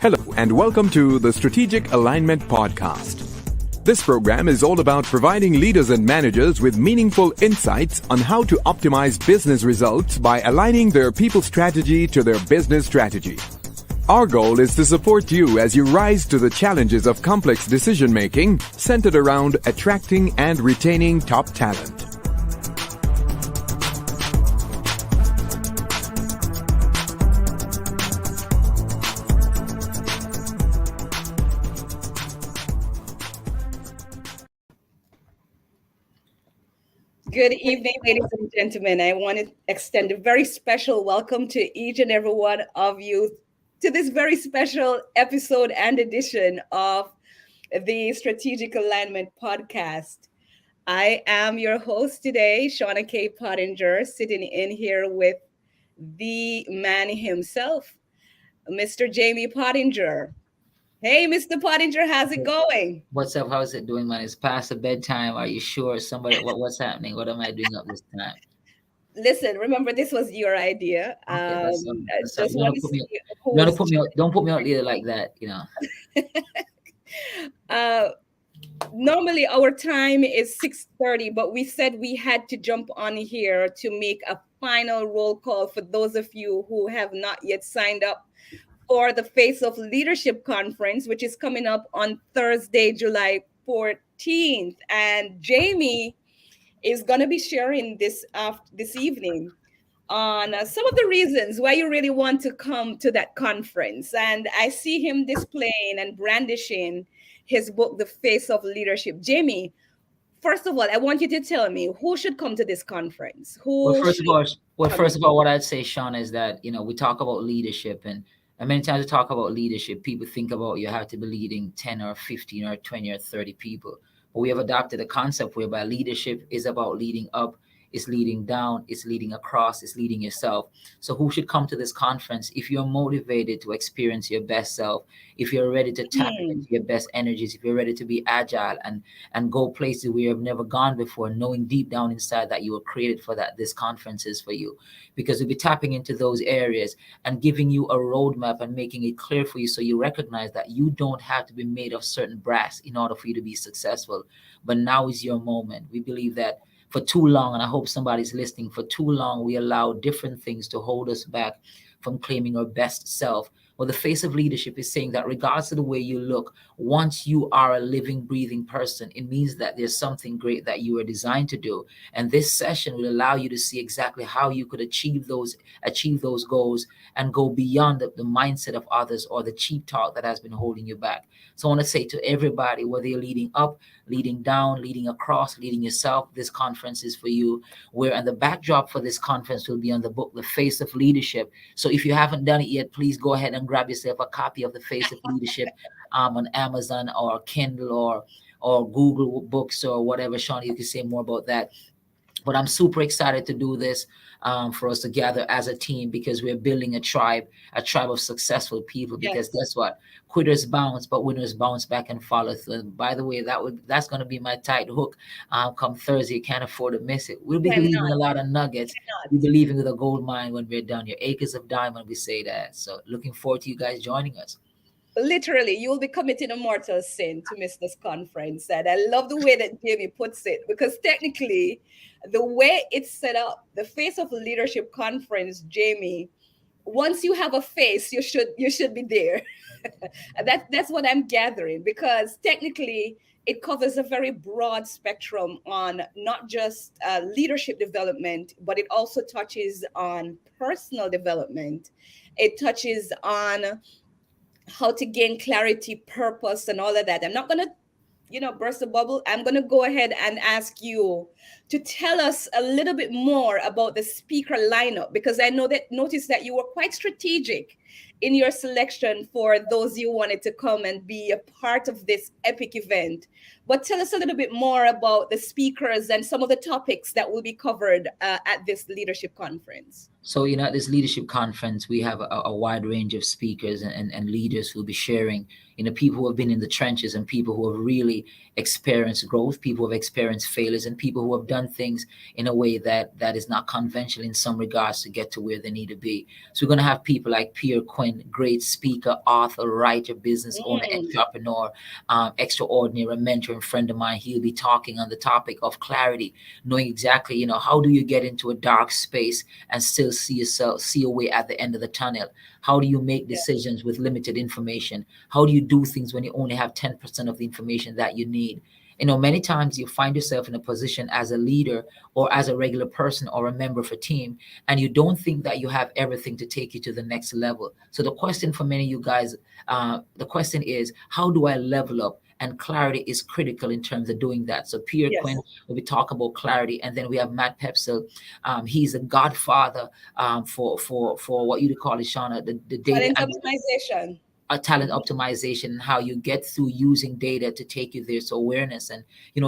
Hello, and welcome to the Strategic Alignment Podcast. This program is all about providing leaders and managers with meaningful insights on how to optimize business results by aligning their people strategy to their business strategy. Our goal is to support you as you rise to the challenges of complex decision making centered around attracting and retaining top talent. Good evening, ladies and gentlemen. I want to extend a very special welcome to each and every one of you to this very special episode and edition of the Strategic Alignment Podcast. I am your host today, Shauna K. Pottinger, sitting in here with the man himself, Mr. Jamie Pottinger. Hey, Mr. Pottinger, how's it going? What's up? How's it doing, man? It's past the bedtime. Are you sure? Somebody, what's happening? What am I doing up this time? Listen, remember this was your idea. Okay, that's Just you want want to to put me. see You who want to was put me. Don't put me out later like that. uh, normally our time is 6:30, but we said we had to jump on here to make a final roll call for those of you who have not yet signed up for the Face of Leadership Conference, which is coming up on Thursday, July 14th. And Jamie is going to be sharing this evening on some of the reasons why you really want to come to that conference. And I see him displaying and brandishing his book, The Face of Leadership. Jamie, first of all, I want you to tell me who should come to this conference. First of all, what I'd say, Sean, is that we talk about leadership, and many times we talk about leadership, people think about you have to be leading 10 or 15 or 20 or 30 people. But we have adopted a concept whereby leadership is about leading up, it's leading down, it's leading across, it's leading yourself. So who should come to this conference? If you're motivated to experience your best self, if you're ready to tap into your best energies, if you're ready to be agile and go places where you've never gone before, knowing deep down inside that you were created for that, this conference is for you. Because we'll be tapping into those areas and giving you a roadmap and making it clear for you, so you recognize that you don't have to be made of certain brass in order for you to be successful. But now is your moment. We believe that for too long, and I hope somebody's listening, for too long we allow different things to hold us back from claiming our best self. Well, the Face of Leadership is saying that regardless of the way you look, once you are a living, breathing person, it means that there's something great that you are designed to do. And this session will allow you to see exactly how you could achieve those goals and go beyond the mindset of others or the cheap talk that has been holding you back. So I want to say to everybody, whether you're leading up, leading down, leading across, leading yourself, this conference is for you. And the backdrop for this conference will be on the book, The Face of Leadership. So if you haven't done it yet, please go ahead and grab yourself a copy of The Face of Leadership on Amazon or Kindle or Google Books or whatever. Sean, you can say more about that. But I'm super excited to do this for us to gather as a team, because we're building a tribe of successful people. Because Guess what? Quitters bounce, but winners bounce back and follow through. And by the way, that's going to be my tight hook come Thursday. You can't afford to miss it. We'll be leaving a lot of nuggets. We'll be leaving with a gold mine when we're done. Your acres of diamond, we say that. So looking forward to you guys joining us. Literally, you will be committing a mortal sin to miss this conference. And I love the way that Jamie puts it, because technically, the way it's set up, the Face of Leadership Conference, Jamie, once you have a face, you should be there. That's what I'm gathering, because technically it covers a very broad spectrum on not just leadership development, but it also touches on personal development. It touches on how to gain clarity, purpose, and all of that. I'm not going to burst the bubble. I'm going to go ahead and ask you to tell us a little bit more about the speaker lineup, because I noticed that you were quite strategic in your selection for those you wanted to come and be a part of this epic event. But tell us a little bit more about the speakers and some of the topics that will be covered at this leadership conference. So, at this leadership conference, we have a wide range of speakers and leaders who will be sharing, people who have been in the trenches and people who have really experienced growth, people who have experienced failures, and people who have done done things in a way that is not conventional in some regards to get to where they need to be. So we're going to have people like Pierre Quinn, great speaker, author, writer, business owner, entrepreneur, extraordinary mentor and friend of mine. He'll be talking on the topic of clarity, knowing exactly, how do you get into a dark space and still see a way at the end of the tunnel? How do you make decisions with limited information? How do you do things when you only have 10% of the information that you need? Many times you find yourself in a position as a leader or as a regular person or a member of a team, and you don't think that you have everything to take you to the next level. So the question for many of you guys, the question is, how do I level up? And clarity is critical in terms of doing that. So Pierre Quinn will be talking about clarity, and then we have Matt Pepsel. He's a godfather for what you call it, Shauna, the data optimization. Talent optimization, and how you get through using data to take you there. So awareness. And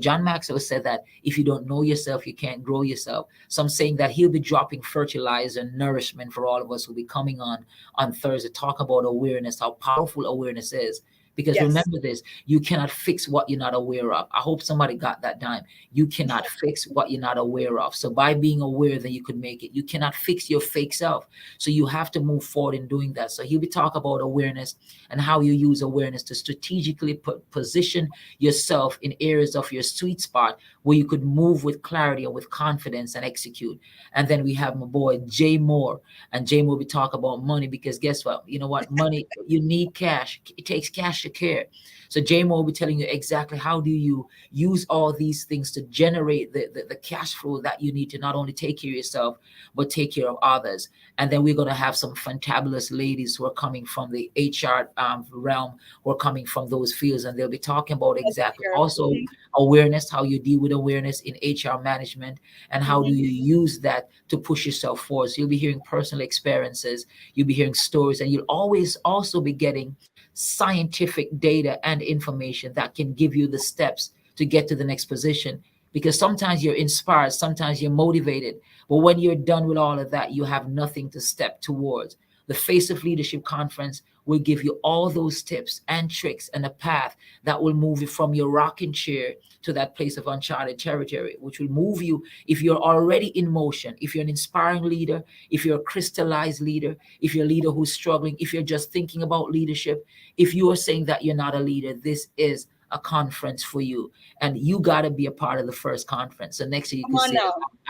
John Maxwell said that if you don't know yourself, you can't grow yourself. So I'm saying that he'll be dropping fertilizer and nourishment for all of us who'll be coming on Thursday, talk about awareness, how powerful awareness is. Because remember this, you cannot fix what you're not aware of. I hope somebody got that down. You cannot fix what you're not aware of. So by being aware, then you could make it. You cannot fix your fake self. So you have to move forward in doing that. So he'll be talking about awareness and how you use awareness to strategically position yourself in areas of your sweet spot where you could move with clarity and with confidence and execute. And then we have my boy, Jay Moore. And Jay Moore will be talking about money, because guess what? You know what? Money, you need cash. It takes cash to care. So Jay Moore will be telling you exactly how do you use all these things to generate the cash flow that you need to not only take care of yourself, but take care of others. And then we're going to have some fantabulous ladies who are coming from the HR realm, who are coming from those fields, and they'll be talking about exactly also awareness, how you deal with awareness in HR management, and how do you use that to push yourself forward. So you'll be hearing personal experiences, you'll be hearing stories, and you'll always also be getting scientific data and information that can give you the steps to get to the next position. Because sometimes you're inspired, sometimes you're motivated, but when you're done with all of that, you have nothing to step towards. The Face of Leadership Conference will give you all those tips and tricks and a path that will move you from your rocking chair to that place of uncharted territory, which will move you if you're already in motion, if you're an inspiring leader, if you're a crystallized leader, if you're a leader who's struggling, if you're just thinking about leadership, if you are saying that you're not a leader, this is a conference for you. And you got to be a part of the first conference. So next year you can say,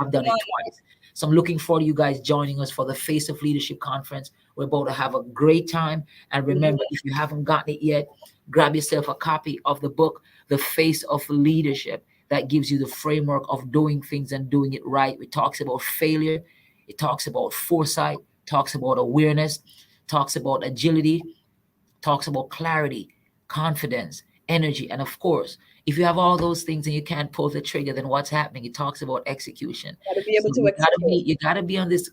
I've done it twice. So I'm looking forward to you guys joining us for the Face of Leadership Conference. We're about to have a great time. And remember, if you haven't gotten it yet, grab yourself a copy of the book, The Face of Leadership. That gives you the framework of doing things and doing it right. It talks about failure. It talks about foresight, talks about awareness, talks about agility, talks about clarity, confidence, energy. And of course, if you have all those things and you can't pull the trigger, then what's happening? It talks about execution. You gotta be on this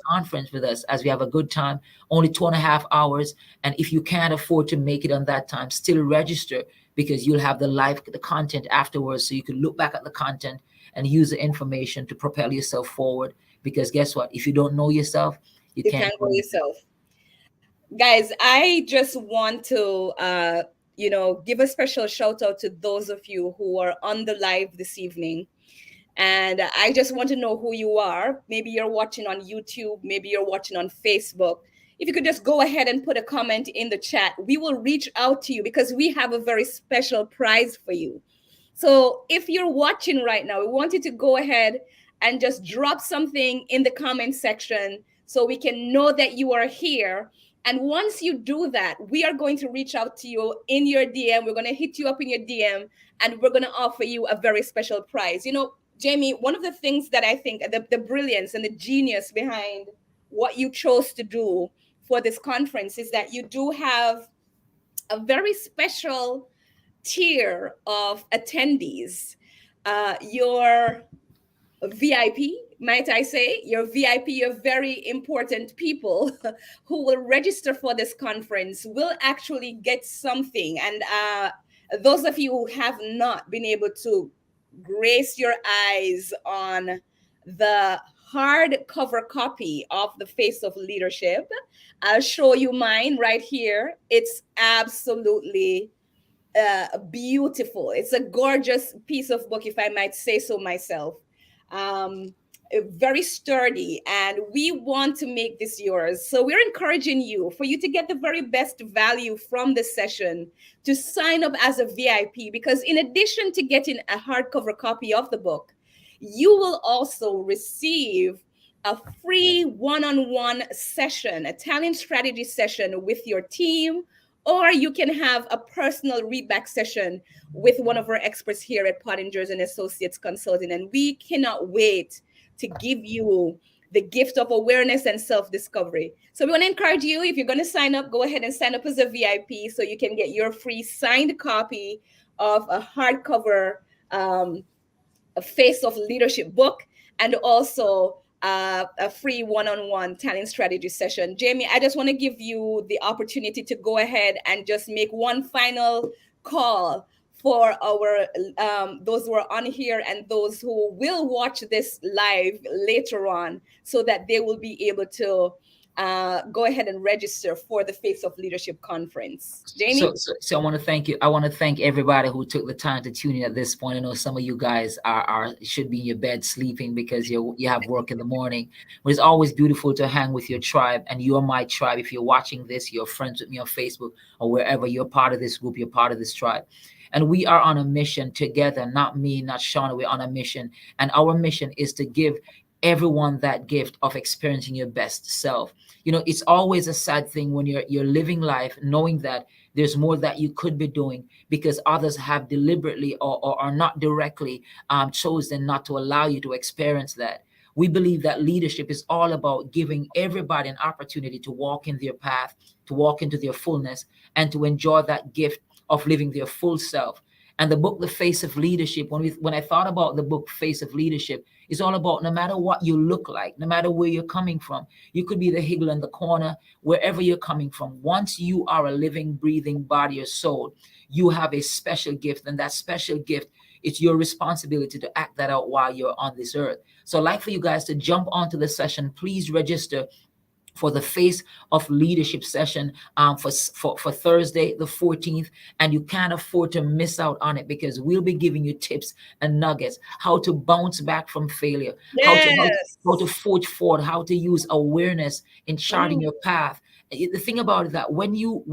conference with us as we have a good time. Only 2.5 hours. And if you can't afford to make it on that time, still register, because you'll have the content afterwards. So you can look back at the content and use the information to propel yourself forward. Because guess what? If you don't know yourself, you can't know yourself. Guys, I just want to give a special shout out to those of you who are on the live this evening. And I just want to know who you are. Maybe you're watching on YouTube. Maybe you're watching on Facebook. If you could just go ahead and put a comment in the chat, we will reach out to you because we have a very special prize for you. So if you're watching right now, we want you to go ahead and just drop something in the comment section so we can know that you are here. And once you do that, we are going to reach out to you in your DM. We're going to hit you up in your DM, and we're going to offer you a very special prize. Jamie, one of the things that I think the brilliance and the genius behind what you chose to do for this conference is that you do have a very special tier of attendees. Your VIP, might I say, your VIP, your very important people who will register for this conference will actually get something. And those of you who have not been able to grace your eyes on the hardcover copy of The Face of Leadership, I'll show you mine right here. It's absolutely beautiful. It's a gorgeous piece of book, if I might say so myself. um, very sturdy, and we want to make this yours. So we're encouraging you, for you to get the very best value from the session, to sign up as a VIP, because in addition to getting a hardcover copy of the book, you will also receive a free one-on-one session, a talent strategy session with your team, or you can have a personal readback session with one of our experts here at Pottingers and Associates Consulting. And we cannot wait to give you the gift of awareness and self-discovery. So we want to encourage you, if you're going to sign up, go ahead and sign up as a VIP so you can get your free signed copy of a hardcover a Face of Leadership book, and also a free one-on-one talent strategy session. Jamie, I just want to give you the opportunity to go ahead and just make one final call for our those who are on here and those who will watch this live later on, so that they will be able to go ahead and register for the Face of Leadership conference. Jamie? So I want to thank you. I want to thank everybody who took the time to tune in at this point. I know some of you guys are should be in your bed sleeping because you have work in the morning. But it's always beautiful to hang with your tribe, and you are my tribe. If you're watching this, you're friends with me on Facebook or wherever, you're part of this group, you're part of this tribe. And we are on a mission together, not me, not Shauna. We're on a mission. And our mission is to give everyone that gift of experiencing your best self. You know, it's always a sad thing when you're living life knowing that there's more that you could be doing because others have deliberately or are not directly chosen not to allow you to experience that. We believe that leadership is all about giving everybody an opportunity to walk in their path, to walk into their fullness, and to enjoy that gift of living their full self. And the book, The Face of Leadership, when I thought about the book, Face of Leadership, it's all about no matter what you look like, no matter where you're coming from. You could be the higgle in the corner, wherever you're coming from. Once you are a living, breathing body or soul, you have a special gift. And that special gift, it's your responsibility to act that out while you're on this earth. So I'd like for you guys to jump onto the session. Please register for the Face of Leadership session for Thursday, the 14th. And you can't afford to miss out on it because we'll be giving you tips and nuggets, how to bounce back from failure, how to forge forward, how to use awareness in charting your path. The thing about it that when you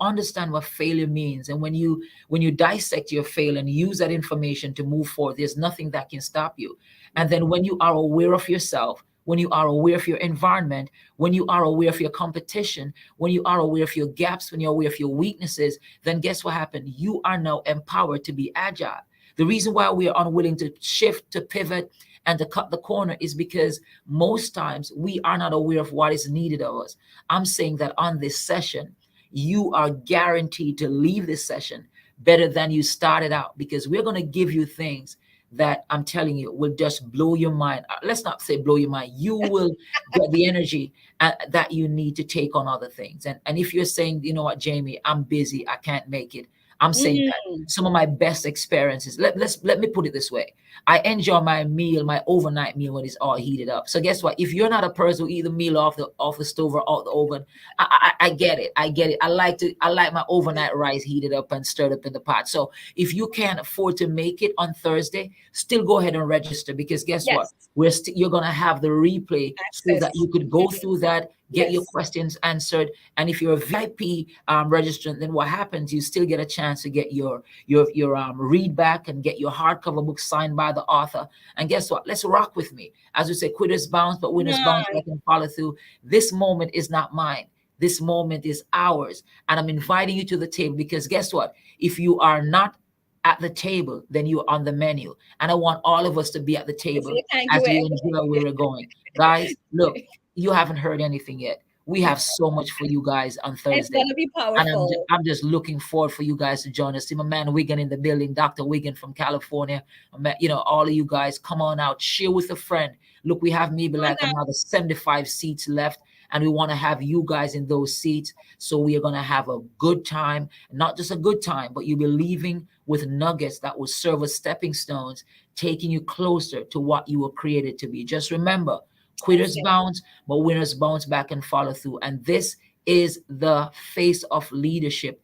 understand what failure means, and when you dissect your failure and use that information to move forward, there's nothing that can stop you. And then when you are aware of yourself, when you are aware of your environment, when you are aware of your competition, when you are aware of your gaps, when you're aware of your weaknesses, then guess what happened? You are now empowered to be agile. The reason why we are unwilling to shift, to pivot, and to cut the corner is because most times we are not aware of what is needed of us. I'm saying that on this session, you are guaranteed to leave this session better than you started out, because we're going to give you things that I'm telling you will just blow your mind. Let's not say blow your mind. You will get the energy that you need to take on other things. And if you're saying, you know what, Jamie, I'm busy, I can't make it. I'm saying that some of my best experiences, let me put it this way. I enjoy my meal, my overnight meal, when it's all heated up. So guess what? If you're not a person who eat the meal off the stove or out the oven, I get it. I like my overnight rice heated up and stirred up in the pot. So if you can't afford to make it on Thursday, still go ahead and register, because guess what? You're gonna have the replay so that you could go through that, get your questions answered. And if you're a VIP registrant, then what happens? You still get a chance to get your read back and get your hardcover book signed by the author. And guess what? Let's rock with me. As we say, quitters bounce, but winners bounce back and follow through. This moment is not mine. This moment is ours. And I'm inviting you to the table, because guess what? If you are not at the table, then you're on the menu. And I want all of us to be at the table as we enjoy where we're going. Guys, look, you haven't heard anything yet. We have so much for you guys on Thursday. It's going to be powerful. And I'm just looking forward for you guys to join us. See my man Wiggin in the building, Dr. Wiggin from California. You know, all of you guys, come on out, share with a friend. Look, we have maybe like another 75 seats left, and we want to have you guys in those seats. So we are going to have a good time, not just a good time, but you'll be leaving with nuggets that will serve as stepping stones, taking you closer to what you were created to be. Just remember, quitters bounce, but winners bounce back and follow through. And this is the Face of Leadership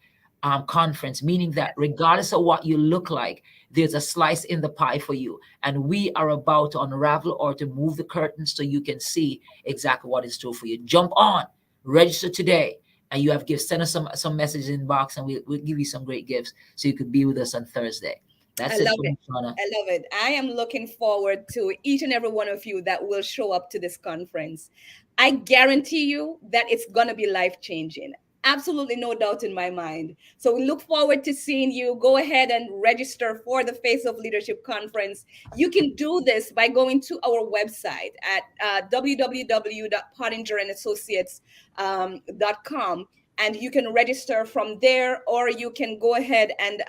conference, meaning that regardless of what you look like, there's a slice in the pie for you. And we are about to unravel or to move the curtains so you can see exactly what is true for you. Jump on, register today, and you have gifts. Send us some messages in the box, and we'll give you some great gifts so you could be with us on Thursday. That's it. I love it. I am looking forward to each and every one of you that will show up to this conference. I guarantee you that it's going to be life-changing. Absolutely no doubt in my mind. So we look forward to seeing you. Go ahead and register for the Face of Leadership Conference. You can do this by going to our website at www.pottingerassociates.com. And you can register from there, or you can go ahead and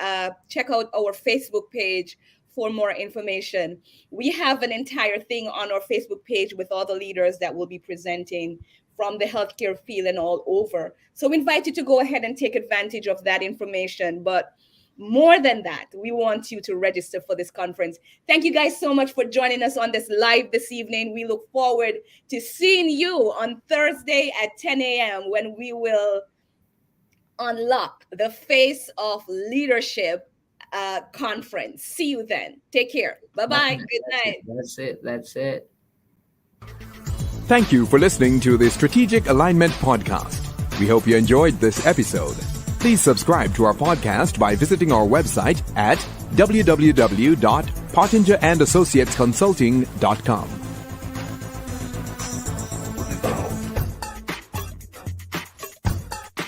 check out our Facebook page for more information. We have an entire thing on our Facebook page with all the leaders that will be presenting from the healthcare field and all over. So we invite you to go ahead and take advantage of that information. But more than that, we want you to register for this conference. Thank you guys so much for joining us on this live this evening. We look forward to seeing you on Thursday at 10 a.m. when we will unlock the Face of Leadership conference. See you then. Take care. Bye-bye. Good night. That's it. Thank you for listening to the Strategic Alignment Podcast. We hope you enjoyed this episode. Please subscribe to our podcast by visiting our website at www.pottingerandassociatesconsulting.com.